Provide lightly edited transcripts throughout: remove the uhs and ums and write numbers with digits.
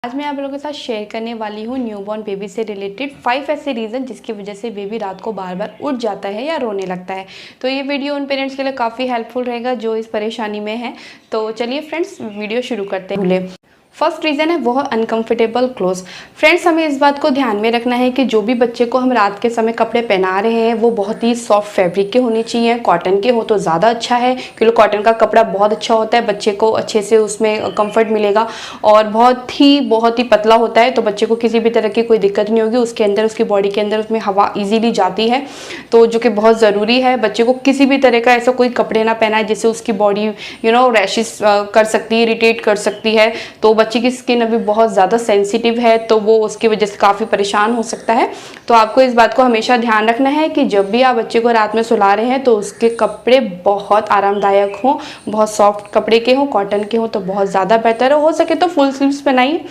आज मैं आप लोगों के साथ शेयर करने वाली हूँ न्यूबॉर्न बेबी से रिलेटेड 5 ऐसे रीज़न जिसकी वजह से बेबी रात को बार बार उठ जाता है या रोने लगता है। तो ये वीडियो उन पेरेंट्स के लिए काफ़ी हेल्पफुल रहेगा जो इस परेशानी में है। तो चलिए फ्रेंड्स वीडियो शुरू करते हैं। फर्स्ट रीज़न है वो अनकंफर्टेबल क्लोथ्स। फ्रेंड्स हमें इस बात को ध्यान में रखना है कि जो भी बच्चे को हम रात के समय कपड़े पहना रहे हैं वो बहुत ही सॉफ्ट फैब्रिक के होने चाहिए। कॉटन के हो तो ज़्यादा अच्छा है क्योंकि कॉटन का कपड़ा बहुत अच्छा होता है, बच्चे को अच्छे से उसमें कंफर्ट मिलेगा। और बहुत ही पतला होता है तो बच्चे को किसी भी तरह की कोई दिक्कत नहीं होगी। उसके अंदर, उसकी बॉडी के अंदर उसमें हवा ईजीली जाती है, तो जो कि बहुत ज़रूरी है। बच्चे को किसी भी तरह का ऐसा कोई कपड़े ना पहनाए जिससे उसकी बॉडी रैशेस कर सकती है, इरिटेट कर सकती है। तो बच्चे की स्किन अभी बहुत ज़्यादा सेंसिटिव है तो वो उसकी वजह से काफ़ी परेशान हो सकता है। तो आपको इस बात को हमेशा ध्यान रखना है कि जब भी आप बच्चे को रात में सुला रहे हैं तो उसके कपड़े बहुत आरामदायक हों, बहुत सॉफ्ट कपड़े के हों, कॉटन के हों तो बहुत ज़्यादा बेहतर हो सके तो फुल स्लीव्स पहनाइए,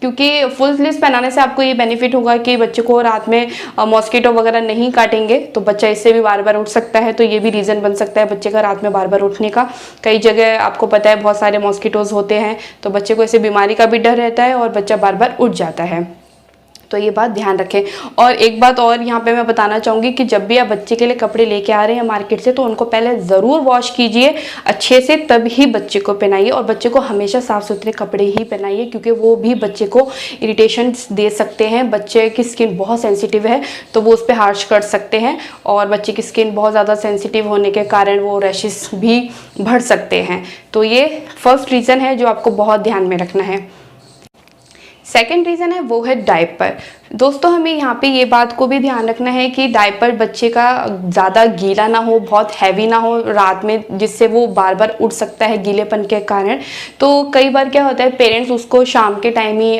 क्योंकि फुल स्लीव्स पहनाने से आपको ये बेनिफिट होगा कि बच्चे को रात में मॉस्किटो वगैरह नहीं काटेंगे तो बच्चा इससे भी बार बार उठ सकता है। तो ये भी रीज़न बन सकता है बच्चे का रात में बार बार उठने का। कई जगह आपको पता है बहुत सारे मॉस्किटोज़ होते हैं तो बच्चे को ऐसे बीमारी का भी डर रहता है और बच्चा बार बार उठ जाता है। तो ये बात ध्यान रखें। और एक बात और यहाँ पे मैं बताना चाहूँगी कि जब भी आप बच्चे के लिए कपड़े लेके आ रहे हैं मार्केट से तो उनको पहले ज़रूर वॉश कीजिए अच्छे से, तभी बच्चे को पहनाइए। और बच्चे को हमेशा साफ़ सुथरे कपड़े ही पहनाइए क्योंकि वो भी बच्चे को इरिटेशन दे सकते हैं। बच्चे की स्किन बहुत सेंसिटिव है तो वो उस पर हार्श कर सकते हैं और बच्चे की स्किन बहुत ज़्यादा सेंसिटिव होने के कारण वो रैशेस भी बढ़ सकते हैं। तो ये फर्स्ट रीज़न है जो आपको बहुत ध्यान में रखना है। सेकेंड रीज़न है वो है डायपर। दोस्तों हमें यहाँ पे ये बात को भी ध्यान रखना है कि डायपर बच्चे का ज़्यादा गीला ना हो, बहुत हैवी ना हो रात में, जिससे वो बार बार उठ सकता है गीलेपन के कारण। तो कई बार क्या होता है पेरेंट्स उसको शाम के टाइम ही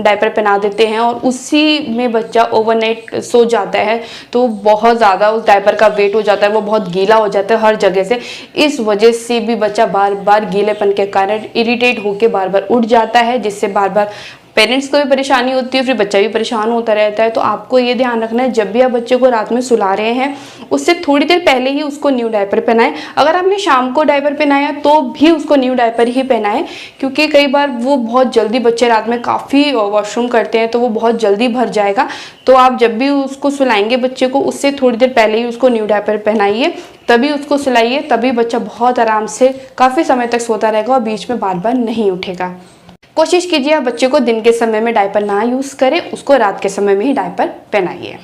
डायपर पहना देते हैं और उसी में बच्चा ओवरनाइट सो जाता है तो बहुत ज़्यादा उस डायपर का वेट हो जाता है, वो बहुत गीला हो जाता है हर जगह से। इस वजह से भी बच्चा बार बार गीलेपन के कारण इरिटेट होकर बार बार उठ जाता है, जिससे बार बार पेरेंट्स को भी परेशानी होती है, फिर बच्चा भी परेशान होता रहता है। तो आपको ये ध्यान रखना है जब भी आप बच्चे को रात में सुला रहे हैं उससे थोड़ी देर पहले ही उसको न्यू डायपर पहनाएं। अगर आपने शाम को डायपर पहनाया तो भी उसको न्यू डायपर ही पहनाएं, क्योंकि कई बार वो बहुत जल्दी, बच्चे रात में काफ़ी वॉशरूम करते हैं तो वो बहुत जल्दी भर जाएगा। तो आप जब भी उसको सुलाएंगे बच्चे को उससे थोड़ी देर पहले ही उसको न्यू डायपर पहनाइए, तभी उसको सुलाइए, तभी बच्चा बहुत आराम से काफ़ी समय तक सोता रहेगा और बीच में बार बार नहीं उठेगा। कोशिश कीजिए आप बच्चे को दिन के समय में डायपर ना यूज़ करें, उसको रात के समय में ही डायपर पहनाइए।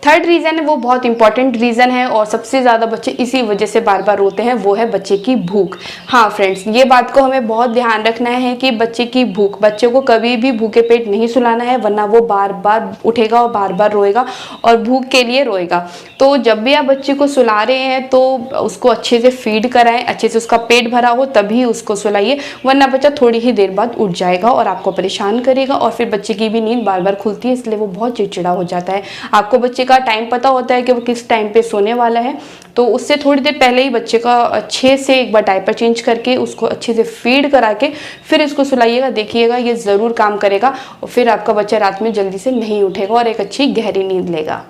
थर्ड रीज़न है वो बहुत इंपॉर्टेंट रीज़न है और सबसे ज़्यादा बच्चे इसी वजह से बार बार रोते हैं, वो है बच्चे की भूख। हाँ फ्रेंड्स, ये बात को हमें बहुत ध्यान रखना है कि बच्चे की भूख, बच्चे को कभी भी भूखे पेट नहीं सुलाना है वरना वो बार बार उठेगा और बार बार रोएगा और भूख के लिए रोएगा। तो जब भी आप बच्चे को सुला रहे हैं तो उसको अच्छे से फीड कराएं, अच्छे से उसका पेट भरा हो तभी उसको सुलाइए, वरना बच्चा थोड़ी ही देर बाद उठ जाएगा और आपको परेशान करेगा और फिर बच्चे की भी नींद बार बार खुलती है, इसलिए वो बहुत चिड़चिड़ा हो जाता है। आपको बच्चे का टाइम पता होता है कि वो किस टाइम पे सोने वाला है, तो उससे थोड़ी देर पहले ही बच्चे का अच्छे से एक बार डायपर चेंज करके उसको अच्छे से फीड करा के फिर इसको सुलाइएगा। देखिएगा ये ज़रूर काम करेगा और फिर आपका बच्चा रात में जल्दी से नहीं उठेगा और एक अच्छी गहरी नींद लेगा।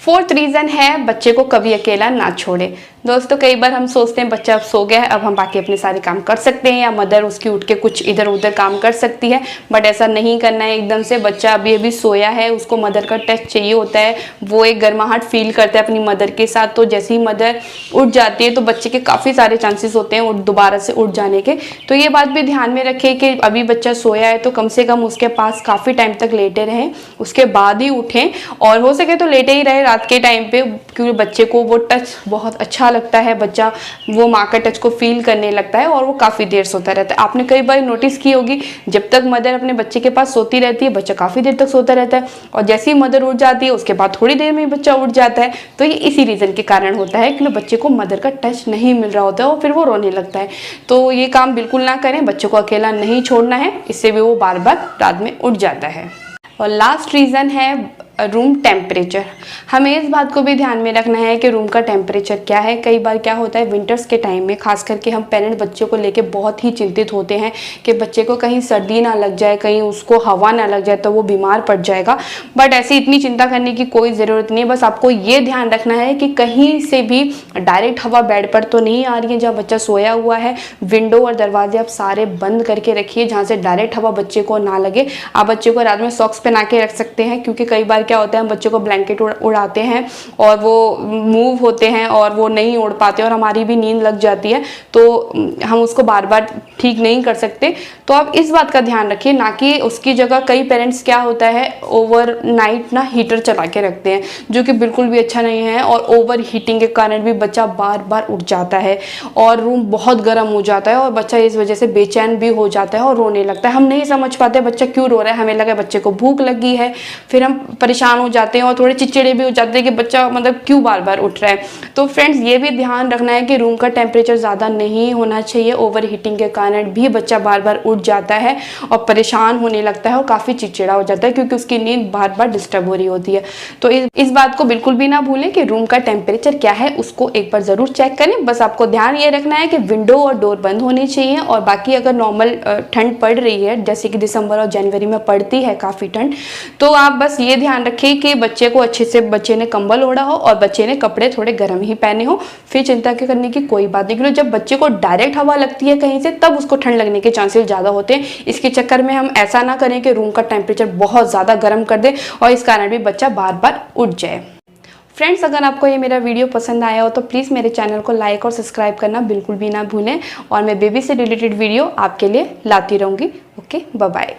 फोर्थ रीज़न है बच्चे को कभी अकेला ना छोड़े। दोस्तों कई बार हम सोचते हैं बच्चा अब सो गया है, अब हम बाकी अपने सारे काम कर सकते हैं या मदर उसकी उठ के कुछ इधर उधर काम कर सकती है, बट ऐसा नहीं करना है एकदम से। बच्चा अभी अभी सोया है, उसको मदर का टच चाहिए होता है, वो एक गर्माहट फील करता है अपनी मदर के साथ। तो जैसे ही मदर उठ जाती है तो बच्चे के काफ़ी सारे चांसेस होते हैं दोबारा से उठ जाने के। तो ये बात भी ध्यान में रखें कि अभी बच्चा सोया है तो कम से कम उसके पास काफ़ी टाइम तक लेटे रहें, उसके बाद ही उठें और हो सके तो लेटे ही रहे रात के टाइम पे, क्योंकि बच्चे को वो टच बहुत अच्छा लगता है, बच्चा वो माँ का टच को फील करने लगता है और वो काफ़ी देर सोता रहता है। आपने कई बार नोटिस की होगी जब तक मदर अपने बच्चे के पास सोती रहती है बच्चा काफ़ी देर तक सोता रहता है और जैसे ही मदर उठ जाती है उसके बाद थोड़ी देर में ही बच्चा उठ जाता है। तो ये इसी रीज़न के कारण होता है कि बच्चे को मदर का टच नहीं मिल रहा होता है और फिर वो रोने लगता है। तो ये काम बिल्कुल ना करें, बच्चे को अकेला नहीं छोड़ना है, इससे भी वो बार बार रात में उठ जाता है। और लास्ट रीज़न है रूम टेम्परेचर। हमें इस बात को भी ध्यान में रखना है कि रूम का टेम्परेचर क्या है। कई बार क्या होता है विंटर्स के टाइम में खास करके हम पेरेंट बच्चों को लेके बहुत ही चिंतित होते हैं कि बच्चे को कहीं सर्दी ना लग जाए, कहीं उसको हवा ना लग जाए तो वो बीमार पड़ जाएगा। बट ऐसी इतनी चिंता करने की कोई ज़रूरत नहीं है। बस आपको ये ध्यान रखना है कि कहीं से भी डायरेक्ट हवा बेड पर तो नहीं आ रही है जहाँ बच्चा सोया हुआ है। विंडो और दरवाजे आप सारे बंद करके रखिए जहाँ से डायरेक्ट हवा बच्चे को ना लगे। आप बच्चे को रात में सॉक्स पहना के रख सकते हैं, क्योंकि कई बार क्या होता है हम बच्चे को ब्लैंकेट उड़ाते हैं और वो मूव होते हैं और वो नहीं उड़ पाते और हमारी भी नींद लग जाती है, तो हम उसको बार बार ठीक नहीं कर सकते। तो आप इस बात का ध्यान रखिए, ना कि उसकी जगह कई पेरेंट्स क्या होता है ओवरनाइट ना हीटर चला के रखते हैं, जो कि बिल्कुल भी अच्छा नहीं है और ओवर हीटिंग के कारण भी बच्चा बार बार उठ जाता है और रूम बहुत गर्म हो जाता है और बच्चा इस वजह से बेचैन भी हो जाता है और रोने लगता है। हम नहीं समझ पाते बच्चा क्यों रो रहा है, हमें लगा बच्चे को भूख लगी है, फिर हम परेशान हो जाते हैं और थोड़े चिड़चिड़े भी हो जाते हैं कि बच्चा मतलब क्यों बार बार उठ रहा है। तो फ्रेंड्स ये भी ध्यान रखना है कि रूम का टेम्परेचर ज़्यादा नहीं होना चाहिए। ओवर हीटिंग के कारण भी बच्चा बार बार उठ जाता है और परेशान होने लगता है और काफ़ी चिड़चिड़ा हो जाता है, क्योंकि उसकी नींद बार बार डिस्टर्ब हो रही होती है। तो इस बात को बिल्कुल भी ना भूलें कि रूम का टेम्परेचर क्या है, उसको एक बार ज़रूर चेक करें। बस आपको ध्यान ये रखना है कि विंडो और डोर बंद होनी चाहिए। और बाकी अगर नॉर्मल ठंड पड़ रही है जैसे कि दिसंबर और जनवरी में पड़ती है काफ़ी ठंड, तो आप बस ये ध्यान रखें कि बच्चे को अच्छे से बच्चे ने कंबल ओढ़ा हो और बच्चे ने कपड़े थोड़े गर्म ही पहने हो। फिर चिंता के करने की कोई बात नहीं, क्योंकि जब बच्चे को डायरेक्ट हवा लगती है कहीं से तब उसको ठंड लगने के चांसेस ज़्यादा होते हैं। इसके चक्कर में हम ऐसा ना करें कि रूम का टेम्परेचर बहुत ज़्यादा गर्म कर दे और इस कारण भी बच्चा बार बार उठ जाए। फ्रेंड्स अगर आपको ये मेरा वीडियो पसंद आया हो तो प्लीज़ मेरे चैनल को लाइक और सब्सक्राइब करना बिल्कुल भी ना भूलें और मैं बेबी से रिलेटेड वीडियो आपके लिए लाती रहूँगी। Okay, bye bye.